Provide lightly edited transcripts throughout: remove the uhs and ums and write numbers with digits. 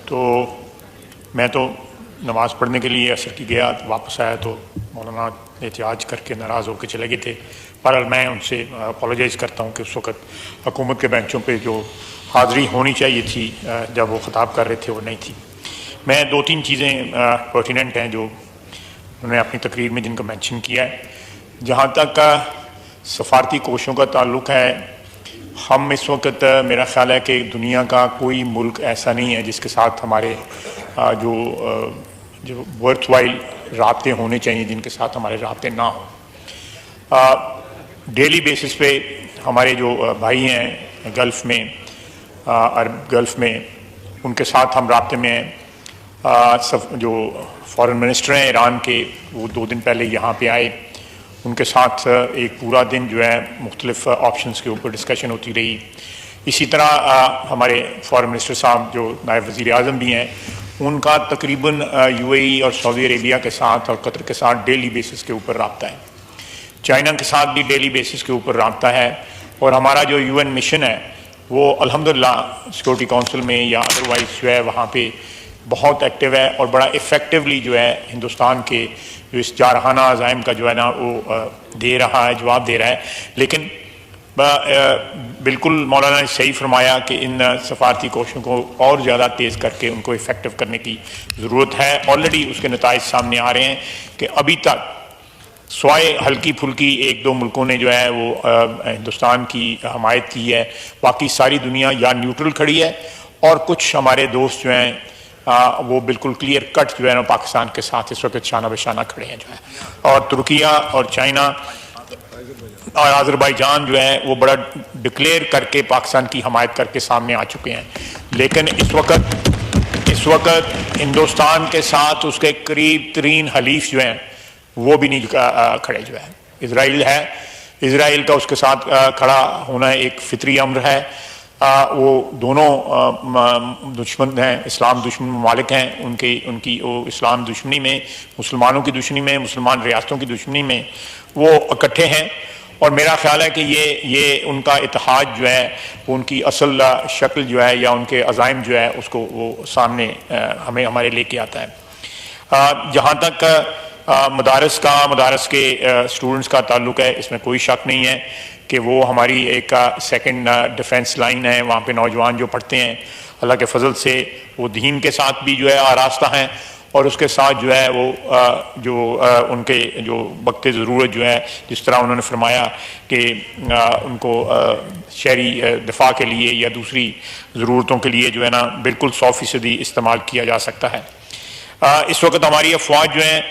تو میں تو نماز پڑھنے کے لیے عصر کی گیا، واپس آیا تو مولانا احتجاج کر کے ناراض ہو کے چلے گئے تھے۔ بہرحال میں ان سے اپولوجائز کرتا ہوں کہ اس وقت حکومت کے بینچوں پہ جو حاضری ہونی چاہیے تھی جب وہ خطاب کر رہے تھے وہ نہیں تھی۔ میں دو تین چیزیں پرٹیننٹ ہیں جو انہوں نے اپنی تقریر میں جن کا مینشن کیا ہے۔ جہاں تک سفارتی کوششوں کا تعلق ہے، ہم اس وقت میرا خیال ہے کہ دنیا کا کوئی ملک ایسا نہیں ہے جس کے ساتھ ہمارے جو ورتھ وائل رابطے ہونے چاہیے جن کے ساتھ ہمارے رابطے نہ ہوں۔ ڈیلی بیسس پہ ہمارے جو بھائی ہیں گلف میں، عرب گلف میں، ان کے ساتھ ہم رابطے میں ہیں۔ جو فارن منسٹر ہیں ایران کے، وہ 2 دن پہلے یہاں پہ آئے، ان کے ساتھ ایک پورا دن جو ہے مختلف آپشنز کے اوپر ڈسکشن ہوتی رہی۔ اسی طرح ہمارے فارن منسٹر صاحب جو نائب وزیر اعظم بھی ہیں، ان کا تقریباً UAE اور سعودی عربیہ کے ساتھ اور قطر کے ساتھ ڈیلی بیسس کے اوپر رابطہ ہے۔ چائنا کے ساتھ بھی ڈیلی بیسس کے اوپر رابطہ ہے، اور ہمارا جو UN مشن ہے وہ الحمدللہ سیکورٹی کونسل میں یا ادروائز جو ہے وہاں پہ بہت ایکٹیو ہے، اور بڑا ایفیکٹولی جو ہے ہندوستان کے جو اس جارحانہ عزائم کا جو ہے نا وہ دے رہا ہے، جواب دے رہا ہے۔ لیکن بالکل مولانا نے صحیح فرمایا کہ ان سفارتی کوششوں کو اور زیادہ تیز کر کے ان کو ایفیکٹو کرنے کی ضرورت ہے۔ آلریڈی اس کے نتائج سامنے آ رہے ہیں کہ ابھی تک سوائے ہلکی پھلکی 1-2 ملکوں نے جو ہے وہ ہندوستان کی حمایت کی ہے، باقی ساری دنیا یا نیوٹرل کھڑی ہے، اور کچھ ہمارے دوست جو ہیں وہ بالکل کلیئر کٹ جو ہے نا پاکستان کے ساتھ اس وقت شانہ بشانہ کھڑے ہیں جو ہے، اور ترکیہ اور چائنا اور آذربائیجان جو ہے وہ بڑا ڈکلیئر کر کے پاکستان کی حمایت کر کے سامنے آ چکے ہیں۔ لیکن اس وقت ہندوستان کے ساتھ اس کے قریب ترین حلیف جو ہیں وہ بھی نہیں کھڑے جو ہے۔ اسرائیل ہے، اسرائیل کا اس کے ساتھ کھڑا ہونا ایک فطری امر ہے۔ وہ دونوں دشمن ہیں، اسلام دشمن ممالک ہیں، ان کی وہ اسلام دشمنی میں، مسلمانوں کی دشمنی میں، مسلمان ریاستوں کی دشمنی میں وہ اکٹھے ہیں، اور میرا خیال ہے کہ یہ ان کا اتحاد جو ہے وہ ان کی اصل شکل جو ہے یا ان کے عزائم جو ہے اس کو وہ سامنے ہمارے لے کے آتا ہے۔ جہاں تک مدارس کے اسٹوڈنٹس کا تعلق ہے، اس میں کوئی شک نہیں ہے کہ وہ ہماری ایک سیکنڈ ڈیفنس لائن ہے۔ وہاں پہ نوجوان جو پڑھتے ہیں اللہ کے فضل سے وہ دین کے ساتھ بھی جو ہے آراستہ ہیں، اور اس کے ساتھ جو ہے وہ جو ان کے جو وقت ضرورت جو ہے، جس طرح انہوں نے فرمایا کہ ان کو شہری دفاع کے لیے یا دوسری ضرورتوں کے لیے جو ہے نا بالکل 100% استعمال کیا جا سکتا ہے۔ اس وقت ہماری افواج جو ہیں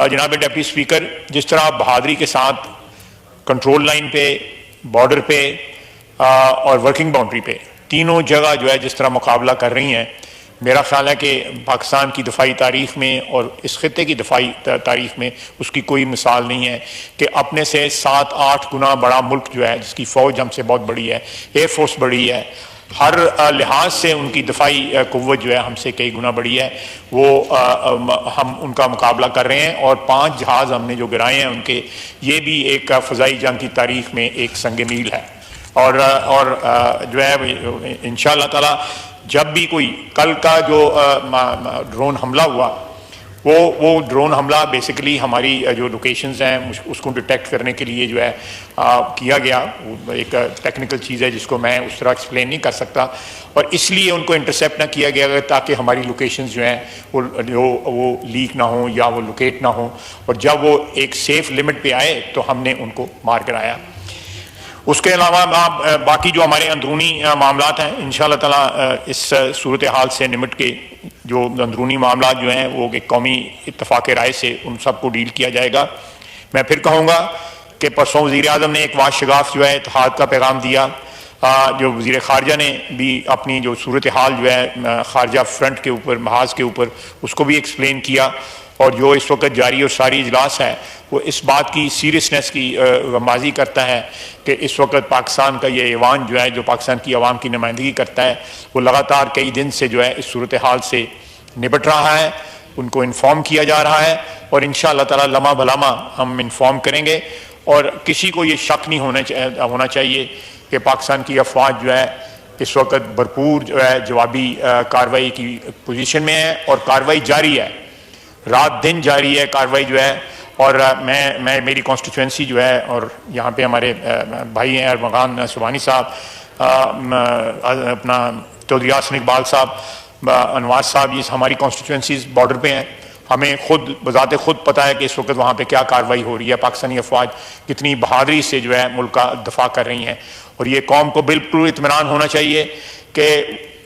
جناب ڈپٹی اسپیکر جس طرح بہادری کے ساتھ کنٹرول لائن پہ، بارڈر پہ اور ورکنگ باؤنڈری پہ تینوں جگہ جو ہے جس طرح مقابلہ کر رہی ہیں، میرا خیال ہے کہ پاکستان کی دفاعی تاریخ میں اور اس خطے کی دفاعی تاریخ میں اس کی کوئی مثال نہیں ہے کہ اپنے سے 7-8 گنا بڑا ملک جو ہے، جس کی فوج ہم سے بہت بڑی ہے، ایئر فورس بڑی ہے، ہر لحاظ سے ان کی دفاعی قوت جو ہے ہم سے کئی گنا بڑی ہے، وہ ہم ان کا مقابلہ کر رہے ہیں، اور 5 جہاز ہم نے جو گرائے ہیں ان کے، یہ بھی ایک فضائی جنگ کی تاریخ میں ایک سنگ میل ہے۔ اور جو ہے انشاءاللہ تعالی جب بھی کوئی کل کا جو ڈرون حملہ ہوا، وہ ڈرون حملہ بیسیکلی ہماری جو لوکیشنز ہیں اس کو ڈیٹیکٹ کرنے کے لیے جو ہے کیا گیا، ایک ٹیکنیکل چیز ہے جس کو میں اس طرح ایکسپلین نہیں کر سکتا، اور اس لیے ان کو انٹرسیپٹ نہ کیا گیا تاکہ ہماری لوکیشنز جو ہیں وہ لیک نہ ہوں یا وہ لوکیٹ نہ ہوں، اور جب وہ ایک سیف لمٹ پہ آئے تو ہم نے ان کو مار کرایا۔ اس کے علاوہ باقی جو ہمارے اندرونی معاملات ہیں انشاءاللہ تعالیٰ اس صورتحال سے نمٹ کے جو اندرونی معاملات جو ہیں وہ ایک قومی اتفاق رائے سے ان سب کو ڈیل کیا جائے گا۔ میں پھر کہوں گا کہ پرسوں وزیر اعظم نے ایک واشگاف جو ہے اتحاد کا پیغام دیا، جو وزیر خارجہ نے بھی اپنی جو صورتحال جو ہے خارجہ فرنٹ کے اوپر، محاذ کے اوپر، اس کو بھی ایکسپلین کیا، اور جو اس وقت جاری اور ساری اجلاس ہے وہ اس بات کی سیریسنس کی غمازی کرتا ہے کہ اس وقت پاکستان کا یہ ایوان جو ہے جو پاکستان کی عوام کی نمائندگی کرتا ہے وہ لگاتار کئی دن سے جو ہے اس صورتحال سے نبٹ رہا ہے، ان کو انفارم کیا جا رہا ہے، اور انشاءاللہ تعالی لمحہ بلمحہ ہم انفارم کریں گے، اور کسی کو یہ شک نہیں ہونا چاہیے کہ پاکستان کی افواج جو ہے اس وقت بھرپور جو ہے جوابی کارروائی کی پوزیشن میں ہے اور کارروائی جاری ہے، رات دن جاری ہے کارروائی جو ہے. اور میں میری کانسٹیچوئنسی جو ہے، اور یہاں پہ ہمارے بھائی ہیں ارمغان سبحانی صاحب، اپنا چودھری حسن اقبال صاحب، انواز صاحب، یہ ہماری کانسٹیچوئنسیز بارڈر پہ ہیں. ہمیں خود بذات خود پتہ ہے کہ اس وقت وہاں پہ کیا کارروائی ہو رہی ہے، پاکستانی افواج کتنی بہادری سے جو ہے ملک کا دفاع کر رہی ہیں. اور یہ قوم کو بالکل اطمینان ہونا چاہیے کہ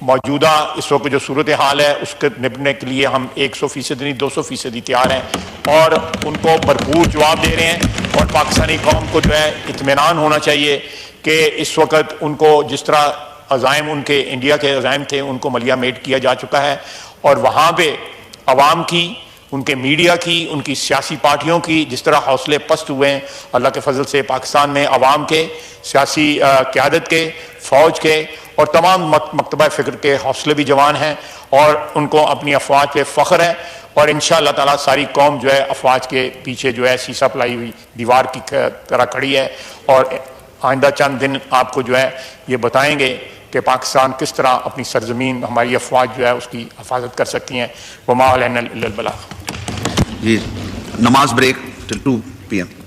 موجودہ اس وقت جو صورتحال ہے اس کے نپٹنے کے لیے ہم 100% نہیں 200% تیار ہیں، اور ان کو بھرپور جواب دے رہے ہیں. اور پاکستانی قوم کو جو ہے اطمینان ہونا چاہیے کہ اس وقت ان کو جس طرح عزائم ان کے انڈیا کے عزائم تھے ان کو ملیہ میٹ کیا جا چکا ہے، اور وہاں پہ عوام کی، ان کے میڈیا کی، ان کی سیاسی پارٹیوں کی جس طرح حوصلے پست ہوئے ہیں، اللہ کے فضل سے پاکستان میں عوام کے، سیاسی قیادت کے، فوج کے اور تمام مکتبہ فکر کے حوصلے بھی جوان ہیں، اور ان کو اپنی افواج پہ فخر ہے. اور انشاءاللہ تعالیٰ ساری قوم جو ہے افواج کے پیچھے جو ہے سیسا پلائی ہوئی دیوار کی طرح کھڑی ہے. اور آئندہ چند دن آپ کو جو ہے یہ بتائیں گے کہ پاکستان کس طرح اپنی سرزمین، ہماری افواج جو ہے اس کی حفاظت کر سکتی ہیں. وما علینا الا البلاغ. جی، نماز بریک till 2 PM.